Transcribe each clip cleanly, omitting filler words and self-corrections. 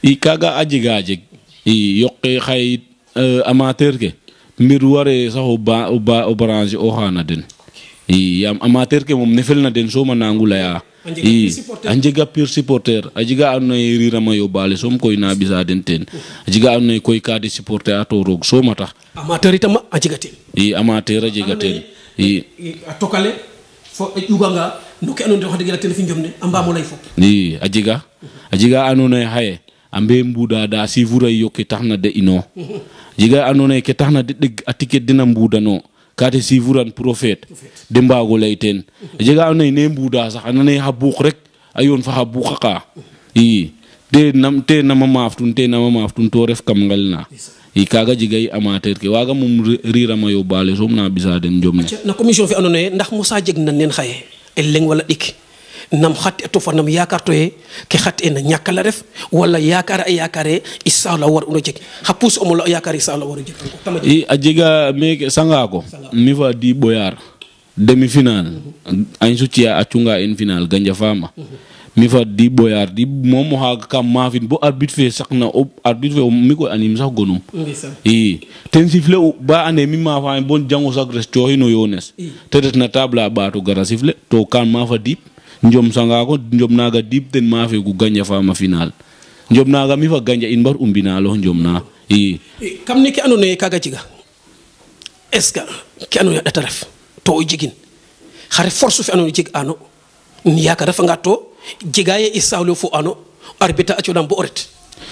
i kaga ajiga jeg i yoqe xay amateur ke mbir ware sax o branche o xana den i yam amateur ke mom ne felna den so ma nangu laya i a njega pure supporter a jega andona ye rirama yobale som koy na bisa den ten a jega andona ye koy ka di supporter a to roog soma tax amateur itam a jega ten i amateur a jega ten i a tokale fo ƴuganga no ke andona wax dëgg yàlla ten fi njom ne a mbaamo lay fop i a jega andona ye xaye a mbe mbuda da sivura yo ke taxna de ino jega andona ye ke taxna de deg a ticket dina mbudano kate sivuran prophète de mbago lay ten jega andona ye ne mbuda sax andona ye xa buuk rek a yoon fa xa buuqaqa i te nama maaftun to ref kam ngel na i kaga jegay amateur ke waga mom rirama yo bale som na bisa den njom ne na commission fi andona ye ndax mosa jeg na nen xaye el leng wala dik nam xat to fa nam yakar to ye ke xat en ñakala ref wala yakar ay yakare inshallah war uno jeg xa pus o mo la yakar inshallah war jeg i a jega meke sanga ko mi fa di boyar demi final añ sutia a cunga en final ganja fama mi fa di boyar di mom ha kam mafin bo arbitre fe sakna arbitre fe mi ko anim sax gonum i ten sifle ba ane mi ma fa bon jango sak resto hino yones tedet na tabla ba to gara sifle to kan ma fa dip njom sanga ko njom naga dip ten ma fe gu ganja fama final njom naga mi fa ganja in bar umbina lo njom na i kam ni ke andona ye kaga jiga est ce que ke andona data ref to o jigin xare force fi andona jig ano ni yakar refa nga to jigaye isawlo fo ano arbitre a codam bo oret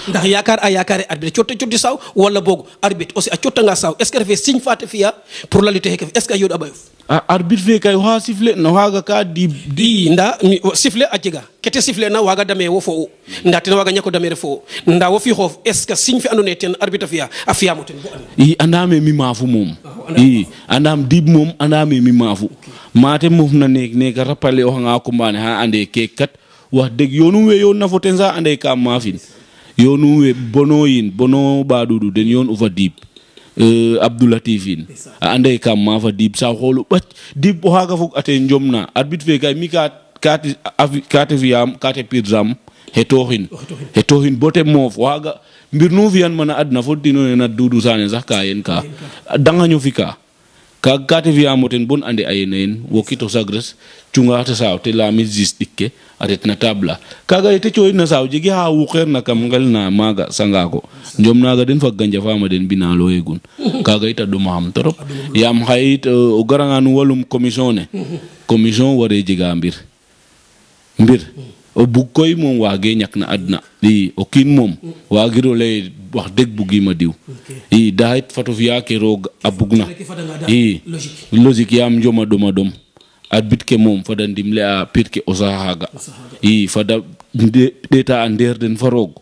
ndax yakar a yakare arbitre cotti saw wala boog arbitre aussi a cottanga saw est ce que refe signe fate fiya pour la lutte heke est ce que yodo abayof arbitre fe kay ha siffle no haga ka di nda siffle a jega kete siffle na waga dame wo fo nda ten waga ñako damere fo nda wo fi xof est ce que signe fi andone ten arbitre fiya a fiya mo ten bo i andame mi mafu mom i andam dib mom andame mi mafu mate mof na ne ka rappale o nga ko mbane ha ande ke kat wax deg yonu we yon na fo ten sa ande ka mafin yonu we bono badudu den yon ufa dib Abdoulatifin ande kam ma fa dib sa xolu bat dib bo haga fuk ate njomna arbitre fe kay mi kate fiam kate pirzam hetohin bote mof waga mbir nu fiyan mana adna fo dino na dudu sane sax ka yen ka danga ñu fika ka kate fiam moten bon ande ayenen wokito sagres cunga ta saw te la mizis dikke atet na tabla kaga ite coy na saw jigi ha wuxer na kam ngal na maga sangako njom naga den fa ganja fama den bina lo yegun kaga ita do maham torop yam xayit o garanga nu walum commission ware jiga mbir o bug koy mom wage ñak na adna i o kin mom wagiro lay wax deg bugima diw i dahit fatu fiya ke rog abugna i logique yam njoma dom arbitre ke mom fada ndimle a pirke o sahaga i fada deta ander den farog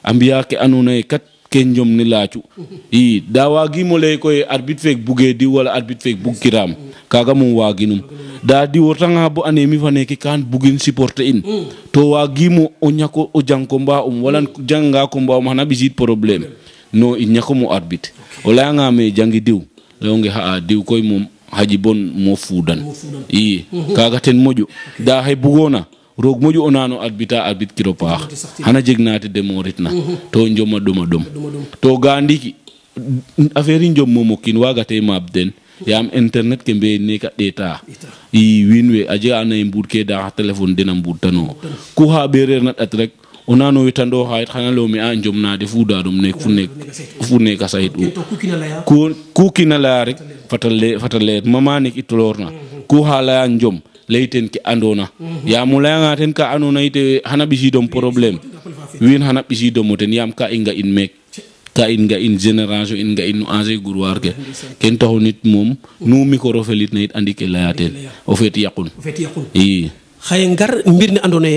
ambiya ke anuna kat ke njom ni laacu i da wagi mo lay koy arbitre fek buge di wala arbitre fek bug kiram kaga mom waginum da di wortanga bo ane mi fane ke kan bugin supporter in to wagi mo o nyako o janko mba wala janga ko mba hana bisit problème no in nyako mo arbitre o la nga me jangi diw longe ha diw koy mom haji bon mo fudan i kaga ten moju da hay bugona rog moju onano arbitre kiro paax hana jegnati demoritna to njoma dum to gandiki affaire njom momo kin waga te mabden yam internet ke mbe ne ka data i winwe aje anay mbur ke da telephone dina mbur tano ku ha berer na at rek onano witando ha xana lo mi a njom na de fuda dum nek fu nek ka sayit ku kinala rek fatale mama nek itolorna ku hala njom leiten ki andona ya mulanga ten ka anona ite hana bisi dom problème win hana bisi dom moten yam ka inga in mek ka inga in génération inga in angé gurwar ke ken taxu nit mom nu micro felit na it andi ke layaten o fet yaqun i xay ngar mbir ni andone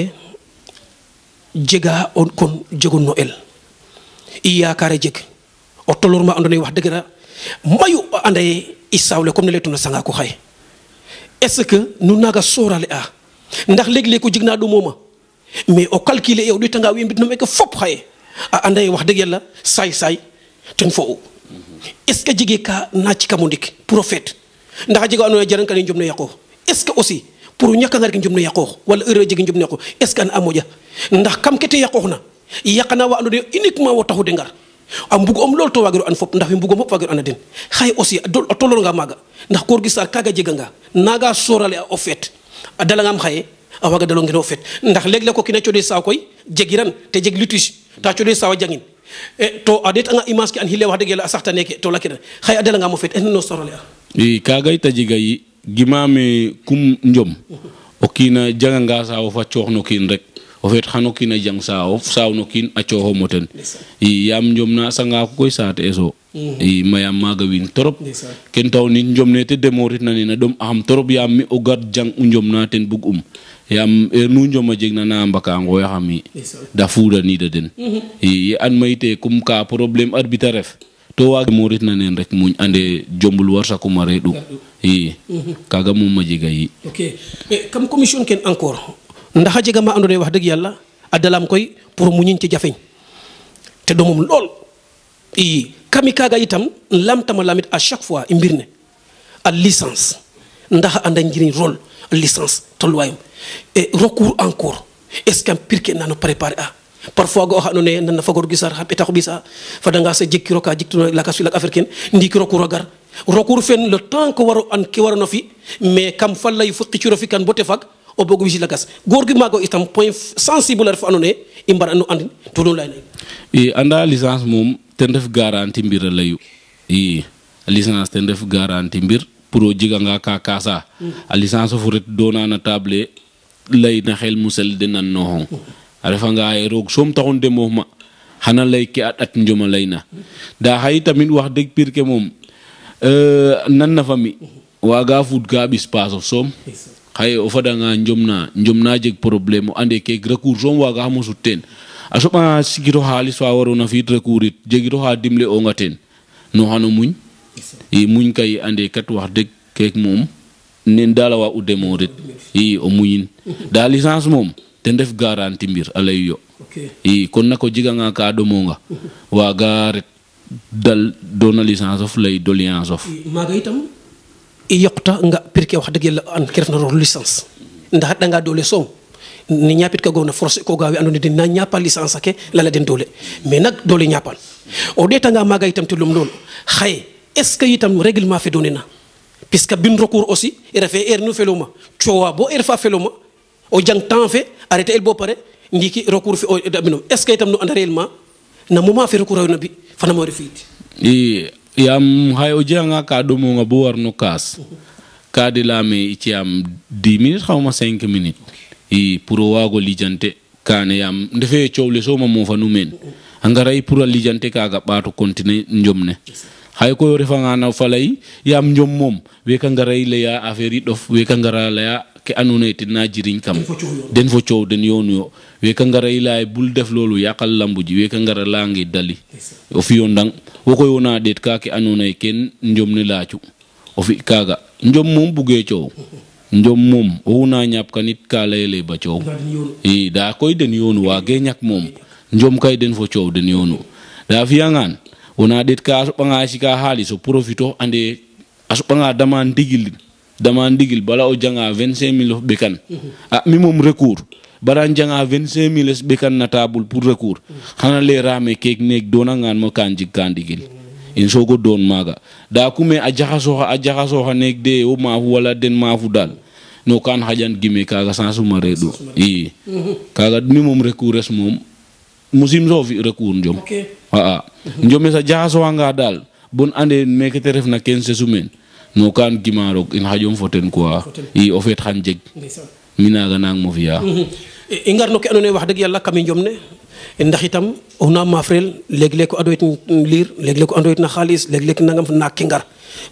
jega on kon jego noel i yakare jeg o tolorma andone wax deug mayu anday isawle comme ne letuna sanga ko xay est ce que nu naga sorale a ndax leg ko jigna do moma mais o calculer yow du tanga wi mbit no mek fop xay a anday wax deug yalla say ten fo est ce que jige ka na ci kamundik prophète ndax jiga anu jaran kan njum ne yaqo est ce que aussi pour ñaka ngar ki njum ne yaqo wala heure jigi njum ne yaqo est ce que an amoja ndax kam kete yaqo na yakana wa andone uniquement wo taxu de ngar am mbugo om lol to wagiro an fop ndax wi mbugo mop wagiro an den xay aussi tolor nga maga ndax koor gi sar kaga jega nga naga sorale o fait a dala ngam xaye a waga dalo ngeno fet ndax leg le ko kina ciode saw koy jegiran te jeg litige ta ciode saw jangin to adet nga image ki an hile wax degel a saxta neke to lakira xay a dala ngam o fet en no sorale a kaga ita jega yi gimame kum njom o kina janga nga saw fa cooxno kin rek o fait xano kina jang saw no kin a cooxo moten yam njom na sanga ko koy saate eso mayam maga win torop ken taw ni njom ne te demorit na ni na dom am torop yam mi o gar jang njom na ten bug yam nu njom a jeg na na mbaka ngoy xami da fuda ni da den an mayte kum ka problème arbitre ref to wa morit na nen rek muñ ande jombul war sa ko mare du kaga mum ma jega yi ok comme commission ken encore ndax jega ma andone wax deug yalla adalam koy pour muñin ci jafeñ te do mom lol kami kaga itam lamtama lamit à chaque fois imbirne à licence ndax anda njiriñ rôle licence tolwayum et recours encore est-ce qu'un pirke nano préparer a parfois go xanone nan fa gor gisar ha petax bisa fa danga sa jekki roka jiktu la kasul ak africaine ndiki recours gar recours fen le temps que waro an ki waro no fi mais kam fa lay fuqi ci rofi kan bote fak o bogo wisi la gas gor gi mago itam point sensible fa anone imbar anu andi to don lay anda licence mom ten def garantie mbir layu licence ten def garantie mbir pour jiga nga ka kasa a licence fu ret dona na table lay na xel musel de nan no arefa nga ay rog som taxon de mo ma xana lay ki at njoma layna da hay tamit wax deug pir ke mom nan na fami waga fut ga bis paso som xay o fada nga njomna jeg problème ande ke recours som waga mo suten a soɓa sigiro xaalis fa warona fiit recours it jegiro xa dimle o nga ten no xano muñ muñ kay ande kat wax deg keek moom nen dala wa u demorit o muñin da licence moom ten def garantie mbir a lay yo kon nako jega nga ka domonga waga ret dal dona licence of lay doléance of maga itam yoqta nga pirke wax deg yalla an ke refna rôle licence ndax da nga dole som ni ñapit ka gona forcé ko gawi andone din na ñapal licence ke la den dole mais nak dole ñapal o deta nga maga itam te lum lol xay est ce que itam règlement fait donné na puisque bin recours aussi il refait er nu feloma ciowa bo er fa feloma o jang temps fait arrêter el bo pare ndiki recours fi o dabino est ce que itam no and réellement na moment fait recours na bi fana mo refit yam hay o janga ka do mo nga bo war no kas ka de la me ci am 10 minutes xawma 5 minutes pour wago lijante kane yam ndefe ciowle so mo fa nu men angaray pour lijante kaga bato continuer njomne hay ko refa nga na falay yam njom mom we ka ngaray le ya affaire dof we ka ngara la ya ke anone na jiriñ kam den fo ciow den yoonu yo we ka ngaray lay bul def lolu yakal lambu ji we ka ngara la ngi dali o fi yo ndang wo koy wona det ka ke anone ken njomne laacu o fi kaga njom mom buge ciow njom mom wona ñap kanit ka lele ba ciow da koy den yoonu wa ge ñak mom njom kay den fo ciow den yoonu da fi yangan wona det ka banga sika haliso profito ande asubanga dama ndigil bala o janga 25000 bekan mi mom recours bara janga 25000 bekan na table pour recours xana le rame kek nek dona ngan mo kanji kandigil in sogo don maga da kume a jaxaso nek de o ma wala den ma fu dal no kan hajan gime kaga sansuma redu kaga mi mom recours mom musim so fi recours njom njome sa jaxaso nga dal bon ande meke te ref na 15 semaines no kan gimaro in hajom foten quoi o fet xan jeg minaga nang mo fiya ingar no ke anone wax deug yalla kam njom ne ndax itam ona ma frel leg ko adoyt lire leg ko adoyt na xaliss leg nangam na kingar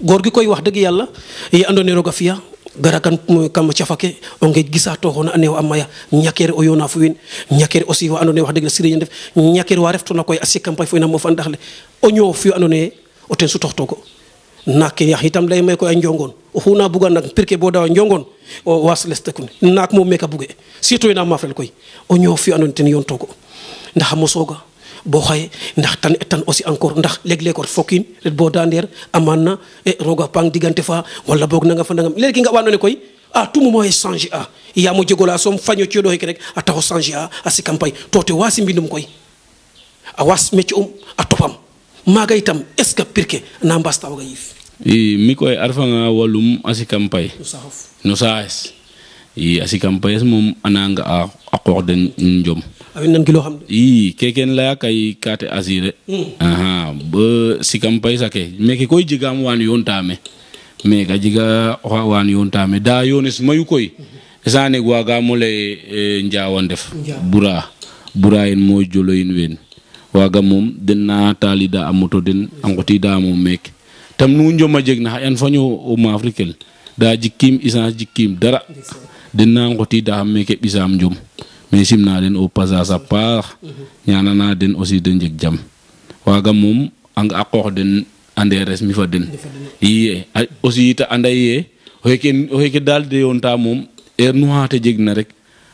gor gi koy wax deug yalla yi andone roga fiya garakan kam ciafake o nge gisato hono anew amaya ñakere o yona fuwin ñakere aussi wa andone wax deug sire def ñakere wa refto na koy asikam pay fo na mo fa ndaxle o ñoo fi andone o ten su toxto ko nak ya hitam lay may ko ay njongon o huna buga nak pirke bo daw njongon o wasles tekun nak mo meka buge surtout ina ma fel koy o ñoo fi andone ten yon toko ndax mo soga bo xaye ndax tan aussi encore ndax leg ko fokin ret bo dander amana roga pang digante fa wala bok nga fa ngam legi nga wanone koy à tout moment changer ya mo jegola som faño ci do rek a taxo changer a si campagne tote wasi mbindum koy a was mecc a topam maaga itam est ce que pirke na mbasta waga yif mi koy arfanga walum asikam pay no saes asikam pay mom ananga a qox den njom awin nan kilo xam keken laya kay kate asire ba sikam pay sake meke koy jigam wan yontame me ga jiga wan yontame da yones mayu koy sane gwaga mole njawon def bura en mo jolo in wen waga mom den na talida amoto den angoti da mom mek tam nu njoma jegna yan fanyo o ma afrikel da jikim essence jikim dara den na angoti da meke bisam njom mais simna den au passage à part ñaanana den aussi den jeg jam waga mom ang akor den ande res mi fa den aussi ta andaye hoyke dalde yonta mom nu hate jegna rek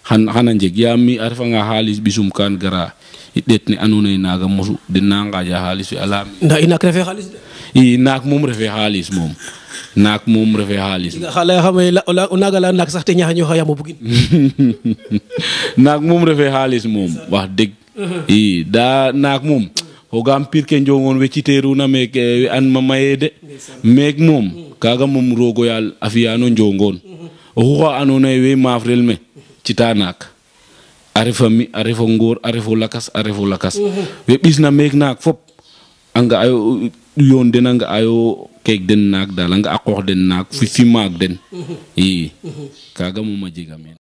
xana jeg yami arfa nga xaalis bisum kan gara det ne anone naga mosu den na ngaja xaalis fi alam nda ina refe xaalis nak mom refe xaalis mom nak mom refe xaalis xala xamay la naga la nak sax te ñaxa ñu xaya mo bugin nak mom refe xaalis mom wax deg da nak mom hogam pirke njongon we citeru na mek an mamayede mek mom kaga mom rogo yal afiyano njongon o anone we mafrel me cita nak arefa ngor arefa lakas we bisna mek nak fop anga ayo yon den anga ayo kek den nak dal anga akox den nak fi mag den kaga moma jega men